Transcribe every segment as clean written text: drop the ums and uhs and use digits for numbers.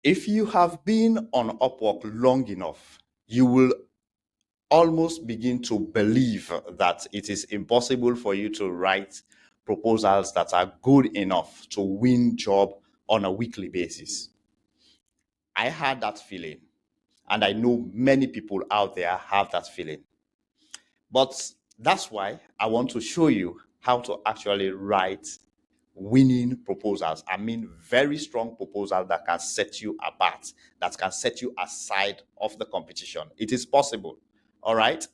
If you have been on Upwork long enough, you will almost begin to believe that it is impossible for you to write proposals that are good enough to win job on a weekly basis. I had that feeling, and I know many people out there have that feeling. But that's why I want to show you how to actually write winning proposals. I mean, very strong proposals that can set you apart, that can set you aside of the competition. It is possible. All right.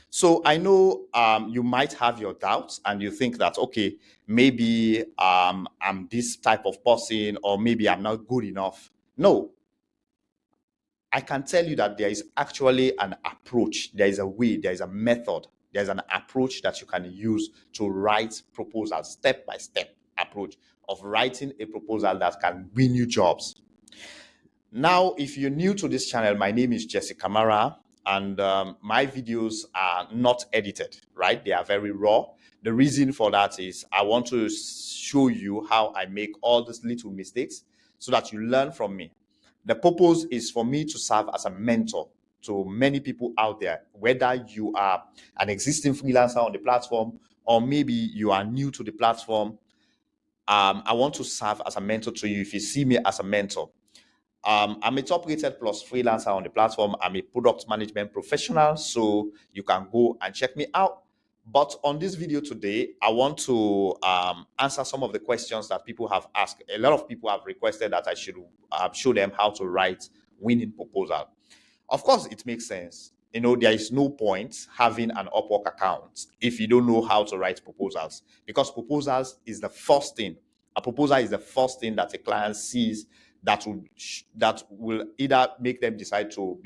So I know you might have your doubts and you think that, okay, maybe I'm this type of person or maybe I'm not good enough. No, I can tell you that there is actually an approach, there is a way, there is a method, there's an approach that you can use to write proposals, step by step approach of writing a proposal that can win you jobs. Now, if you're new to this channel, my name is Jesse Kamara, and my videos are not edited, right? They are very raw. The reason for that is I want to show you how I make all these little mistakes so that you learn from me. The purpose is for me to serve as a mentor to many people out there, whether you are an existing freelancer on the platform or maybe you are new to the platform. I want to serve as a mentor to you if you see me as a mentor. I'm a top rated plus freelancer on the platform. I'm a product management professional, so you can go and check me out. But on this video today, I want to answer some of the questions that people have asked. A lot of people have requested that I should show them how to write winning proposal. Of course, it makes sense. You know, there is no point having an Upwork account if you don't know how to write proposals, because proposals is the first thing. A proposal is the first thing that a client sees that will either make them decide to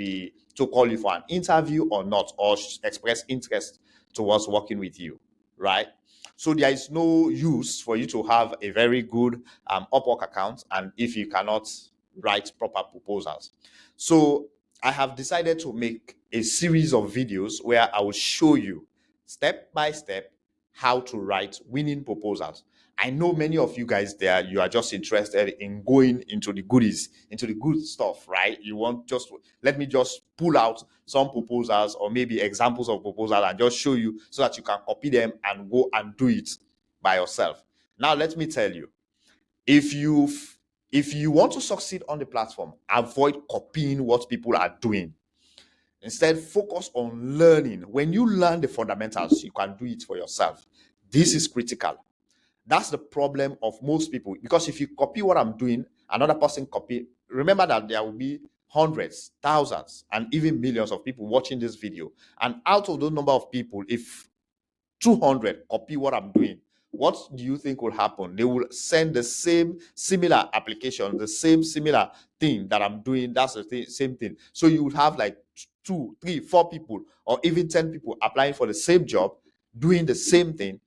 call you for an interview or not, or express interest towards working with you, right? So there is no use for you to have a very good Upwork account and if you cannot write proper proposals. So I have decided to make a series of videos where I will show you step by step how to write winning proposals. I know many of you guys there, you are just interested in going into the goodies, into the good stuff, right? You want just, let me just pull out some proposals or maybe examples of proposal and just show you so that you can copy them and go and do it by yourself. Now, let me tell you, if you want to succeed on the platform, avoid copying what people are doing. Instead, focus on learning. When you learn the fundamentals, you can do it for yourself. This is critical. That's the problem of most people, because if you copy what I'm doing, another person copy, remember that there will be hundreds, thousands, and even millions of people watching this video. And out of those number of people, if 200 copy what I'm doing, what do you think will happen? They will send the same similar application, the same similar thing that I'm doing. That's the same thing. So you would have like 2, 3, 4 people or even 10 people applying for the same job, doing the same thing.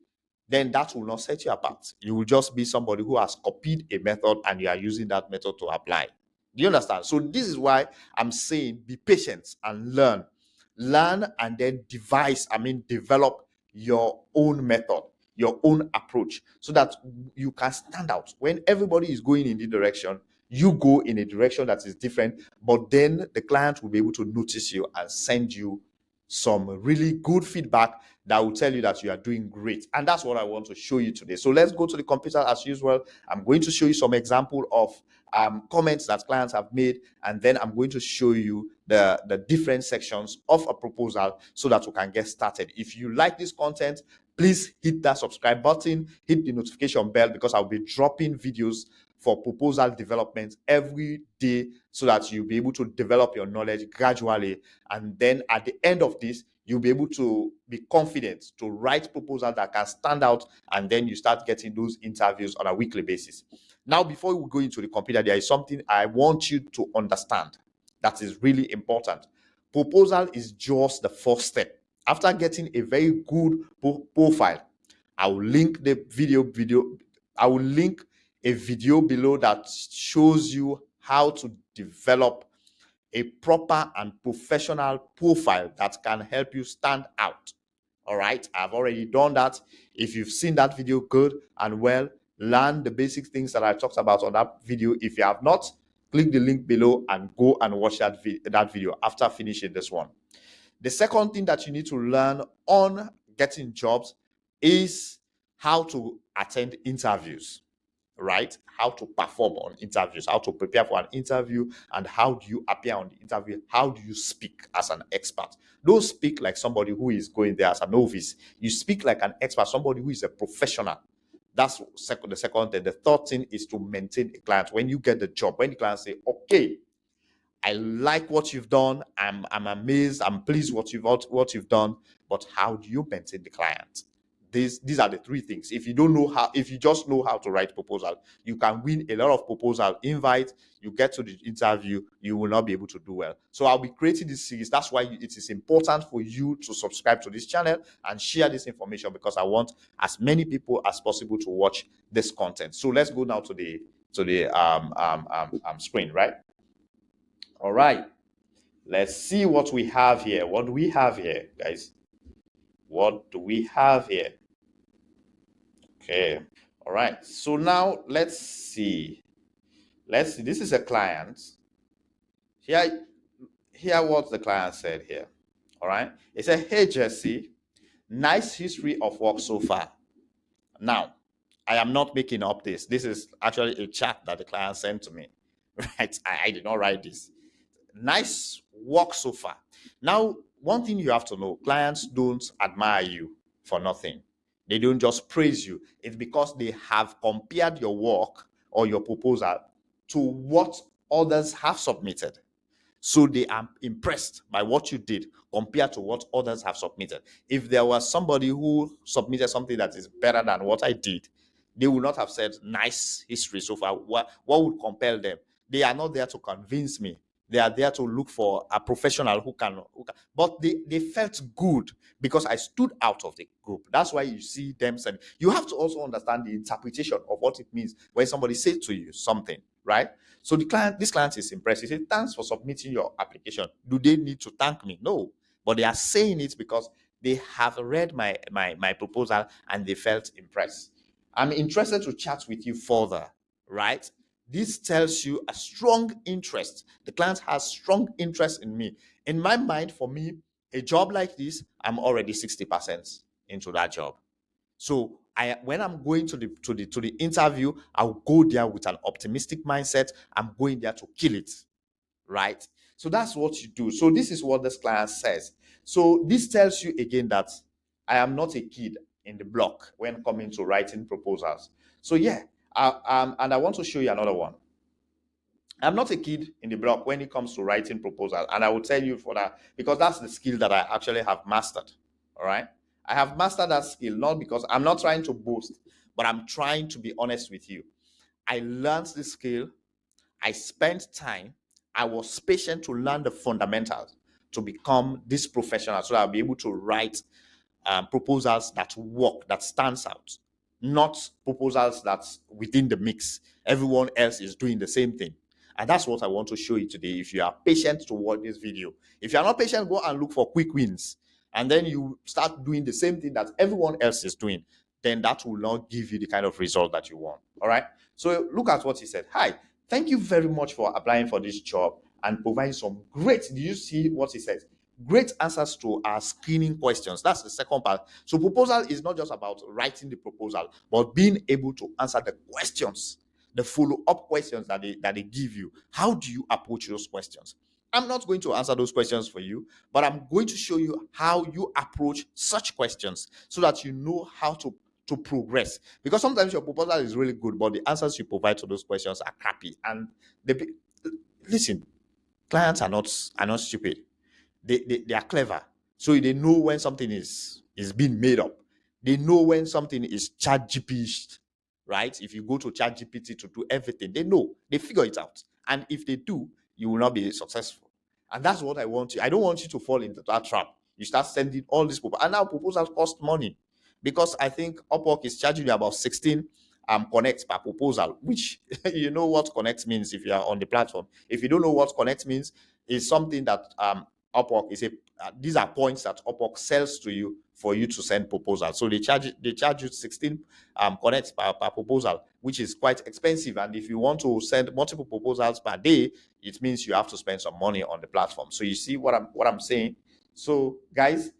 Then that will not set you apart. You will just be somebody who has copied a method and you are using that method to apply. Do you understand? So this is why I'm saying be patient and learn. Learn and then develop your own method, your own approach, so that you can stand out. When everybody is going in the direction, you go in a direction that is different, but then the client will be able to notice you and send you some really good feedback that will tell you that you are doing great. And that's what I want to show you today. So let's go to the computer as usual. I'm going to show you some example of comments that clients have made, and then I'm going to show you the different sections of a proposal so that we can get started. If you like this content, please hit that subscribe button, hit the notification bell, because I'll be dropping videos for proposal development every day so that you'll be able to develop your knowledge gradually. And then at the end of this, you'll be able to be confident to write proposals that can stand out, and then you start getting those interviews on a weekly basis. Now, before we go into the computer, there is something I want you to understand that is really important. Proposal is just the first step. After getting a very good profile, I will link I will link a video below that shows you how to develop a proper and professional profile that can help you stand out. All right, I've already done that. If you've seen that video, good and well. Learn the basic things that I talked about on that video. If you have not, click the link below and go and watch that video after finishing this one. The second thing that you need to learn on getting jobs is how to attend interviews, right? How to perform on interviews, how to prepare for an interview, and how do you appear on the interview? How do you speak as an expert? Don't speak like somebody who is going there as a novice. You speak like an expert, somebody who is a professional. That's the second thing. The third thing is to maintain a client. When you get the job, when the client say, okay, I like what you've done. I'm amazed. I'm pleased what you've done. But how do you maintain the client? These are the three things. If you just know how to write proposal, you can win a lot of proposal invite. You get to the interview, you will not be able to do well. So I'll be creating this series. That's why it is important for you to subscribe to this channel and share this information, because I want as many people as possible to watch this content. So let's go now to the screen, right? All right, let's see what we have here. What do we have here, guys? What do we have here? Okay. All right. So now let's see. This is a client. Here what the client said here. All right. It said, hey, Jesse, nice history of work so far. Now, I am not making up this. This is actually a chat that the client sent to me. Right. I did not write this. Nice work so far. Now, one thing you have to know, clients don't admire you for nothing. They don't just praise you. It's because they have compared your work or your proposal to what others have submitted. So they are impressed by what you did compared to what others have submitted. If there was somebody who submitted something that is better than what I did, they would not have said nice history so far. What would compel them? They are not there to convince me. They are there to look for a professional who can. But they felt good because I stood out of the group. That's why you see them saying. You have to also understand the interpretation of what it means when somebody says to you something, right? So this client is impressed. He said, thanks for submitting your application. Do they need to thank me? No. But they are saying it because they have read my proposal and they felt impressed. I'm interested to chat with you further, right? This tells you a strong interest. The client has strong interest in me. In my mind, for me, a job like this, I'm already 60% into that job. So when I'm going to the interview, I'll go there with an optimistic mindset. I'm going there to kill it, right? So that's what you do. So this is what this client says. So this tells you again that I am not a kid in the block when coming to writing proposals. So yeah, and I want to show you another one. I'm not a kid in the block when it comes to writing proposal, and I will tell you for that because that's the skill that I actually have mastered. All right, I have mastered that skill not because I'm not trying to boast, but I'm trying to be honest with you. I learned this skill. I spent time. I was patient to learn the fundamentals to become this professional, so I'll be able to write proposals that work, that stands out, not proposals that's within the mix. Everyone else is doing the same thing. And that's what I want to show you today. If you are patient to watch this video, if you are not patient, go and look for quick wins. And then you start doing the same thing that everyone else is doing. Then that will not give you the kind of result that you want. All right. So look at what he said. Hi, thank you very much for applying for this job and providing some great. Do you see what he says? Great answers to our screening questions. That's the second part. So proposal is not just about writing the proposal, but being able to answer the questions, the follow-up questions that they give you. How do you approach those questions? I'm not going to answer those questions for you, but I'm going to show you how you approach such questions so that you know how to progress. Because sometimes your proposal is really good, but the answers you provide to those questions are crappy. And listen, clients are not stupid. They are clever. So they know when something is being made up. They know when something is chat GPT, right? If you go to chat GPT to do everything, they know, they figure it out. And if they do, you will not be successful. And that's what I want you. I don't want you to fall into that trap. You start sending all these proposals. And now proposals cost money. Because I think Upwork is charging you about 16 connects per proposal, which you know what connect means if you are on the platform. If you don't know what connect means, it's something that Upwork is these are points that Upwork sells to you for you to send proposals. So they charge you 16 connects per proposal, which is quite expensive. And if you want to send multiple proposals per day, it means you have to spend some money on the platform. So you see what I'm saying. So guys,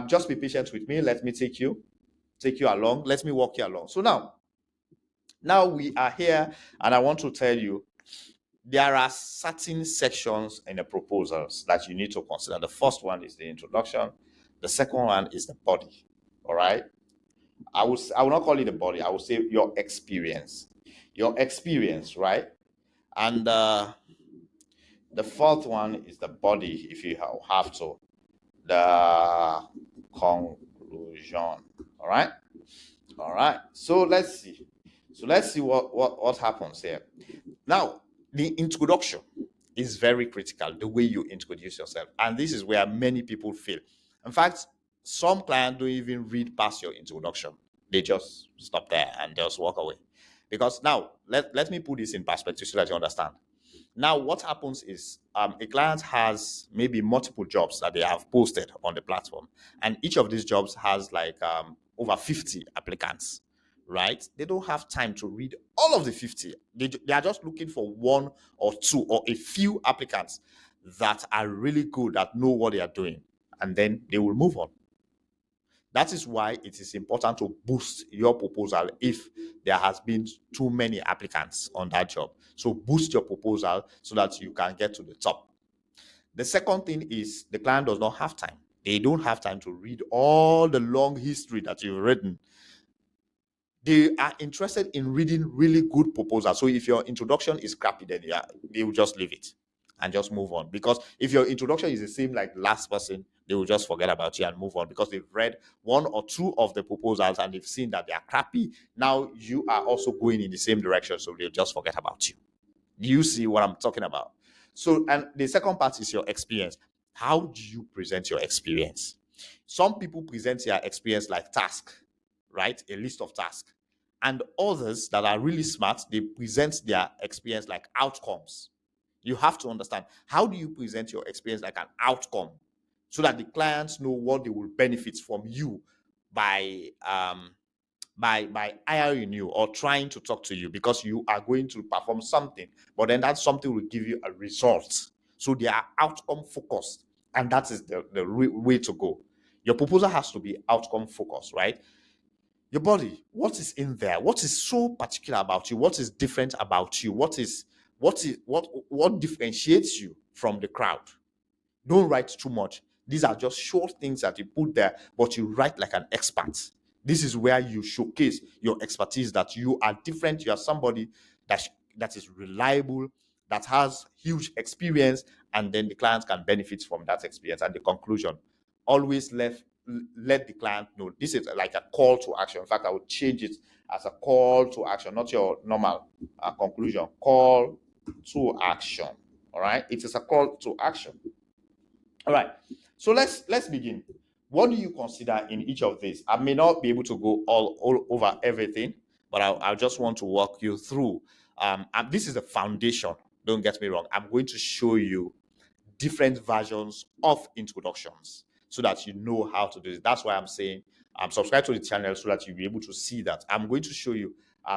just be patient with me. Let me take you along. Let me walk you along. So now we are here, and I want to tell you there are certain sections in the proposals that you need to consider. The first one is the introduction. The second one is the body. All right. I will not call it the body. I will say your experience. Your experience, right? And the fourth one is the body, if you have to. The conclusion. All right. All right. So let's see. What happens here. Now, the introduction is very critical, the way you introduce yourself. And this is where many people fail. In fact, some clients don't even read past your introduction. They just stop there and just walk away. Because now, let me put this in perspective so that you understand. Now, what happens is a client has maybe multiple jobs that they have posted on the platform. And each of these jobs has like over 50 applicants, right? They don't have time to read all of the 50. They are just looking for one or two or a few applicants that are really good, that know what they are doing. And then they will move on. That is why it is important to boost your proposal if there has been too many applicants on that job. So boost your proposal so that you can get to the top. The second thing is the client does not have time. They don't have time to read all the long history that you've written. They are interested in reading really good proposals. So if your introduction is crappy, then they will just leave it and just move on. Because if your introduction is the same like last person, they will just forget about you and move on because they've read one or two of the proposals and they've seen that they are crappy. Now you are also going in the same direction, so they'll just forget about you. Do you see what I'm talking about? So, and the second part is your experience. How do you present your experience? Some people present their experience like task, right? A list of tasks. And others that are really smart, they present their experience like outcomes. You have to understand, how do you present your experience like an outcome so that the clients know what they will benefit from you by hiring you or trying to talk to you, because you are going to perform something, but then that something will give you a result. So they are outcome focused, and that is the way to go. Your proposal has to be outcome focused, right? Your body, what is in there? What is so particular about you? What is different about you? What differentiates you from the crowd? Don't write too much. These are just short things that you put there, but you write like an expert. This is where you showcase your expertise, that you are different. You are somebody that is reliable, that has huge experience, and then the client can benefit from that experience. And the conclusion, always let the client know. This is like a call to action. In fact, I would change it as a call to action, not your normal conclusion. Call to action. All right, it is a call to action. All right, so let's begin. What do you consider in each of these? I may not be able to go all over everything, but I just want to walk you through. And this is the foundation. Don't get me wrong. I'm going to show you different versions of introductions so that you know how to do it. That's why I'm saying subscribe to the channel so that you'll be able to see that. I'm going to show you.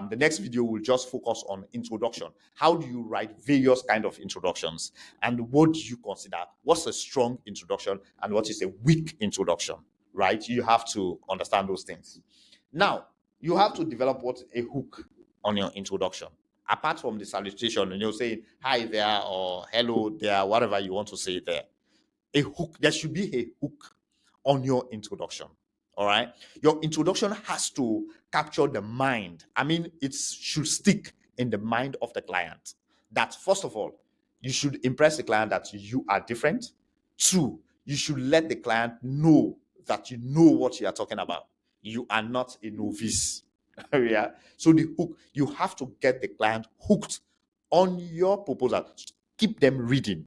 The next video will just focus on introduction. How do you write various kind of introductions, and what do you consider? What's a strong introduction and what is a weak introduction, right? You have to understand those things. Now, you have to develop a hook on your introduction. Apart from the salutation, saying hi there or hello there, whatever you want to say there. A hook, there should be a hook on your introduction. All right. Your introduction has to capture the mind. I mean, it should stick in the mind of the client. That first of all, you should impress the client that you are different. Two, you should let the client know that you know what you are talking about. You are not a novice. Yeah. So the hook, you have to get the client hooked on your proposal. Keep them reading.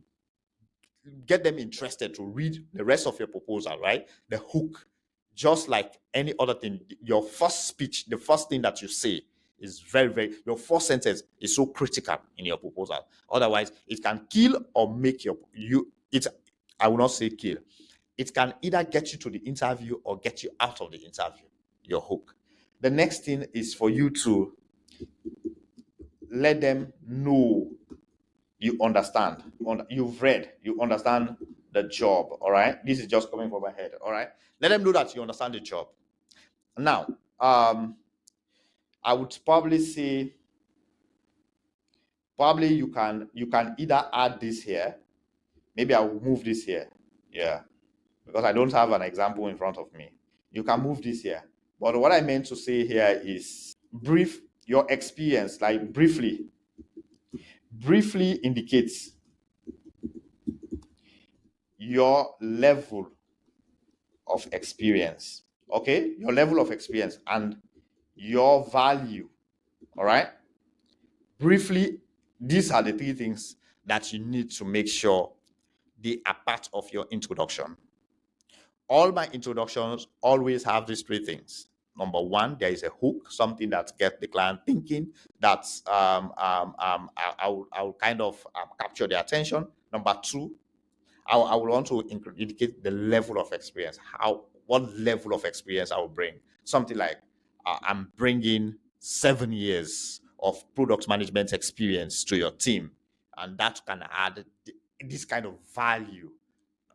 Get them interested to read the rest of your proposal, right? The hook, just like any other thing, your first speech, the first thing that you say is your first sentence is so critical in your proposal. Otherwise, it can kill or make I will not say kill. It can either get you to the interview or get you out of the interview, your hook. The next thing is for you to let them know you understand. You've read, you understand the job. All right. This is just coming from my head. All right. Let them know that you understand the job. Now, I would probably say, probably you can either add this here. Maybe I will move this here. Yeah. Because I don't have an example in front of me. You can move this here. But what I meant to say here is brief your experience, like briefly indicates your level of experience. Okay? Your level of experience and your value. All right? Briefly, these are the three things that you need to make sure they are part of your introduction. All my introductions always have these three things. Number one, there is a hook, something that gets the client thinking. That's I will kind of capture their attention. Number two, I will want to indicate the level of experience. What level of experience I will bring? Something like I'm bringing 7 years of product management experience to your team, and that can add this kind of value,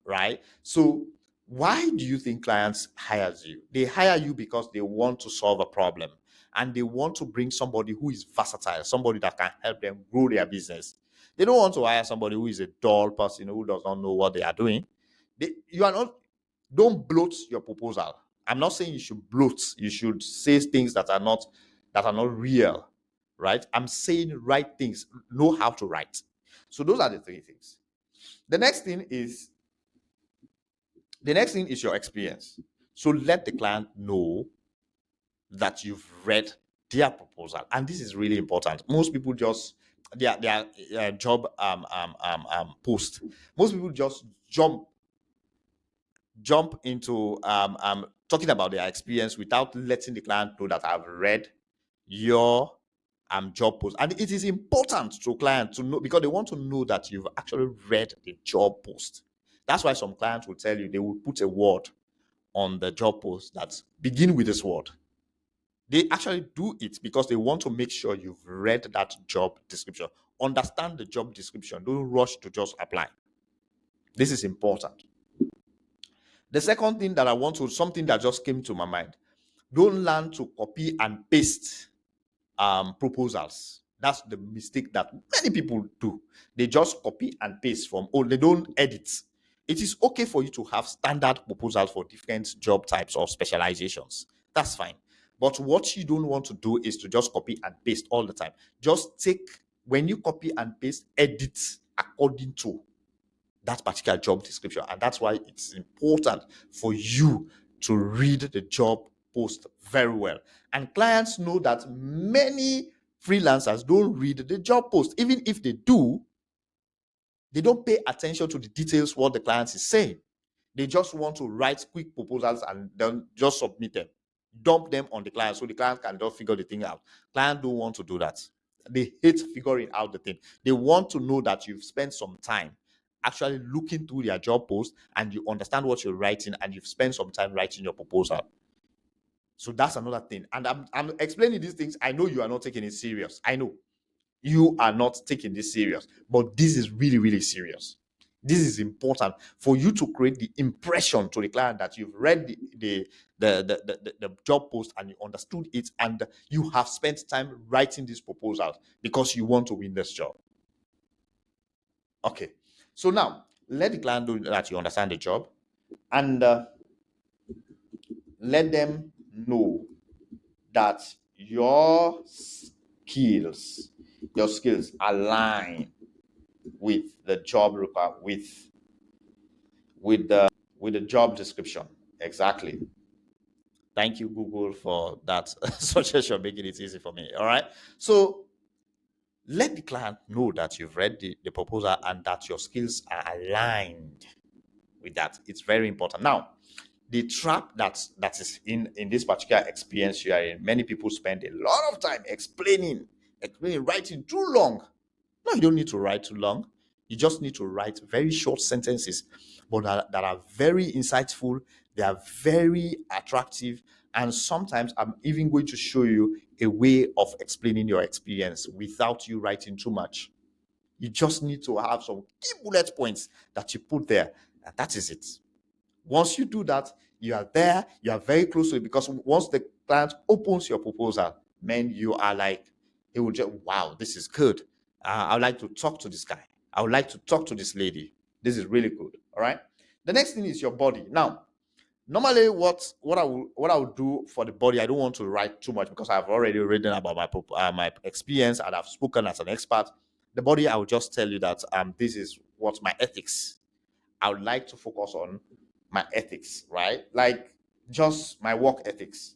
right? So why do you think clients hires you? They hire you because they want to solve a problem and they want to bring somebody who is versatile, somebody that can help them grow their business. They don't want to hire somebody who is a dull person who does not know what they are doing. You are not. Don't bloat your proposal. I'm not saying you should bloat. You should say things that are not real, right? I'm saying write things. Know how to write. So those are the three things. The next thing is your experience. So let the client know that you've read their proposal, and this is really important. Most people just their job post. Most people just jump into talking about their experience without letting the client know that I've read your job post. And it is important to clients to know, because they want to know that you've actually read the job post. That's why some clients will tell you they will put a word on the job post that begin with this word. They actually do it because they want to make sure you've read that job description. Understand the job description. Don't rush to just apply. This is important. The second thing that something that just came to my mind, don't learn to copy and paste proposals. That's the mistake that many people do. They just copy and paste they don't edit. It is okay for you to have standard proposals for different job types or specializations. That's fine. But what you don't want to do is to just copy and paste all the time. When you copy and paste, edit according to that particular job description. And that's why it's important for you to read the job post very well. And clients know that many freelancers don't read the job post. Even if they do, they don't pay attention to the details what the client is saying. They just want to write quick proposals and then just submit them, dump them on the client so the client can just figure the thing out. Clients don't want to do that. They hate figuring out the thing. They want to know that you've spent some time actually looking through their job post and you understand what you're writing and you've spent some time writing your proposal. So that's another thing. And I'm explaining these things. I know you are not taking it serious. I know you are not taking this serious, but this is really, really serious. This is important for you to create the impression to the client that you've read the job post and you understood it and you have spent time writing this proposal because you want to win this job. Okay. So now let the client know that you understand the job and let them know that your skills align with the job with the job description. Exactly. Thank you, Google, for that suggestion, making it easy for me. All right. So let the client know that you've read the proposal and that your skills are aligned with that. It's very important. Now, the trap that is in this particular experience you are in, many people spend a lot of time explaining, writing too long. No, you don't need to write too long. You just need to write very short sentences, but that are very insightful. They are very attractive. And sometimes I'm even going to show you a way of explaining your experience without you writing too much. You just need to have some key bullet points that you put there, and that is it. Once you do that, you are there, you are very close to it, because once the client opens your proposal, man, you are like, he will just, wow, this is good. I would like to talk to this guy. I would like to talk to this lady. This is really good. All right. The next thing is your body. Now, normally, what I will do for the body, I don't want to write too much because I've already written about my experience and I've spoken as an expert. The body, I will just tell you that this is what my ethics. I would like to focus on my ethics, right? Like just my work ethics.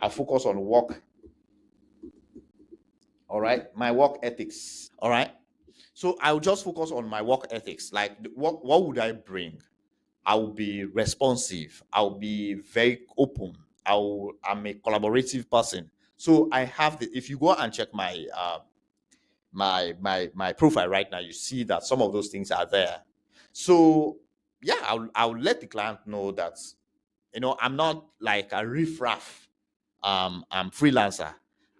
I focus on work. All right, my work ethics. All right. So I will just focus on my work ethics. Like what would I bring? I will be responsive. I'll be very open. I'm a collaborative person. So I have the. If you go and check my profile right now, you see that some of those things are there. So yeah, I'll let the client know that I'm not like a riffraff I'm freelancer.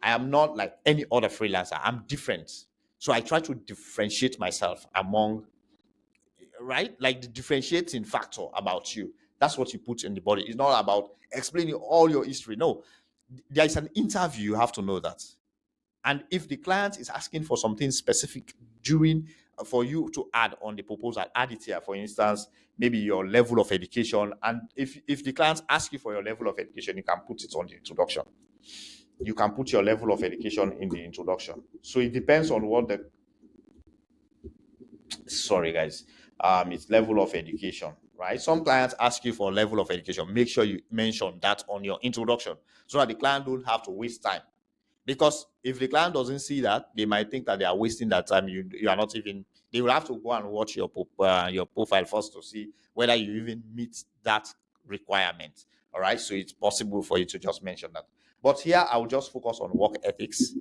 I am not like any other freelancer. I'm different. So I try to differentiate myself among, right? Like the differentiating factor about you. That's what you put in the body. It's not about explaining all your history. No, there is an interview. You have to know that. And if the client is asking for something specific during for you to add on the proposal, add it here. For instance, maybe your level of education. And if the client asks you for your level of education, you can put it on the introduction. You can put your level of education in the introduction. So it depends on what the sorry guys, it's level of education, right? Some clients ask you for level of education. Make sure you mention that on your introduction so that the client don't have to waste time. Because if the client doesn't see that, they might think that they are wasting that time. You are not even. They will have to go and watch your profile first to see whether you even meet that requirement. All right, so it's possible for you to just mention that. But here, I will just focus on work ethics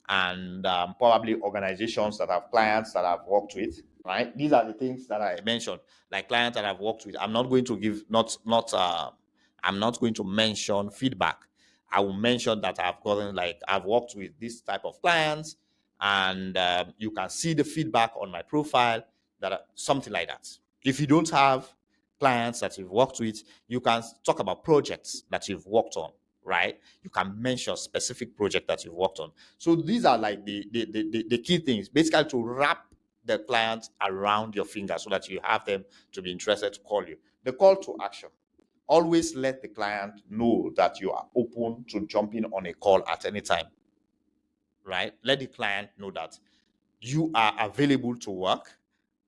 and probably organizations that have clients that I've worked with. Right, these are the things that I mentioned, like clients that I've worked with. I'm not going to give I'm not going to mention feedback. I will mention that I've worked with this type of clients, and you can see the feedback on my profile, something like that. If you don't have clients that you've worked with, you can talk about projects that you've worked on, right? You can mention specific project that you've worked on. So these are like the key things, basically to wrap the client around your finger so that you have them to be interested to call you. The call to action. Always let the client know that you are open to jumping on a call at any time, right? Let the client know that you are available to work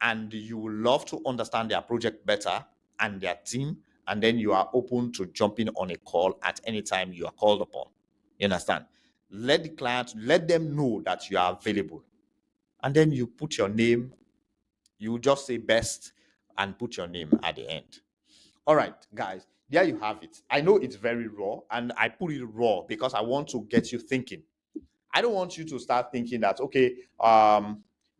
and you would love to understand their project better and their team, and then you are open to jumping on a call at any time you are called upon. You understand? Let them know that you are available. And then you put your name, you just say best and put your name at the end. All right, guys, there you have it. I know it's very raw, and I put it raw because I want to get you thinking. I don't want you to start thinking that, okay,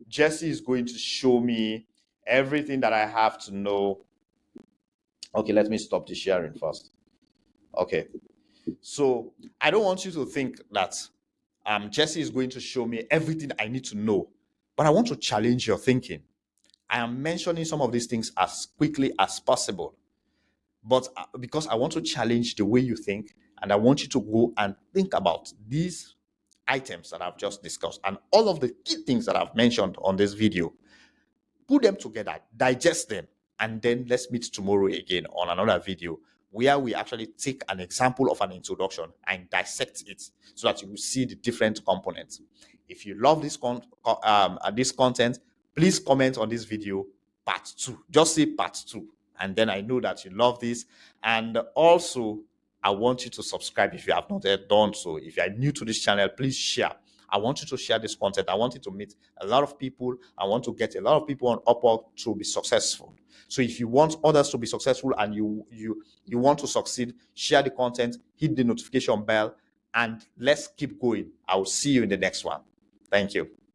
Jesse is going to show me everything that I have to know. Okay, let me stop the sharing first. Okay, so I don't want you to think that Jesse is going to show me everything I need to know, but I want to challenge your thinking. I am mentioning some of these things as quickly as possible, but because I want to challenge the way you think, and I want you to go and think about these items that I've just discussed and all of the key things that I've mentioned on this video. Put them together, digest them, and then let's meet tomorrow again on another video where we actually take an example of an introduction and dissect it so that you will see the different components. If you love this content, please comment on this video part 2. Just say part 2, and then I know that you love this. And also, I want you to subscribe if you have not yet done so. If you are new to this channel, please share. I want you to share this content. I want you to meet a lot of people. I want to get a lot of people on UpWork to be successful. So if you want others to be successful and you want to succeed, share the content, hit the notification bell, and let's keep going. I will see you in the next one. Thank you.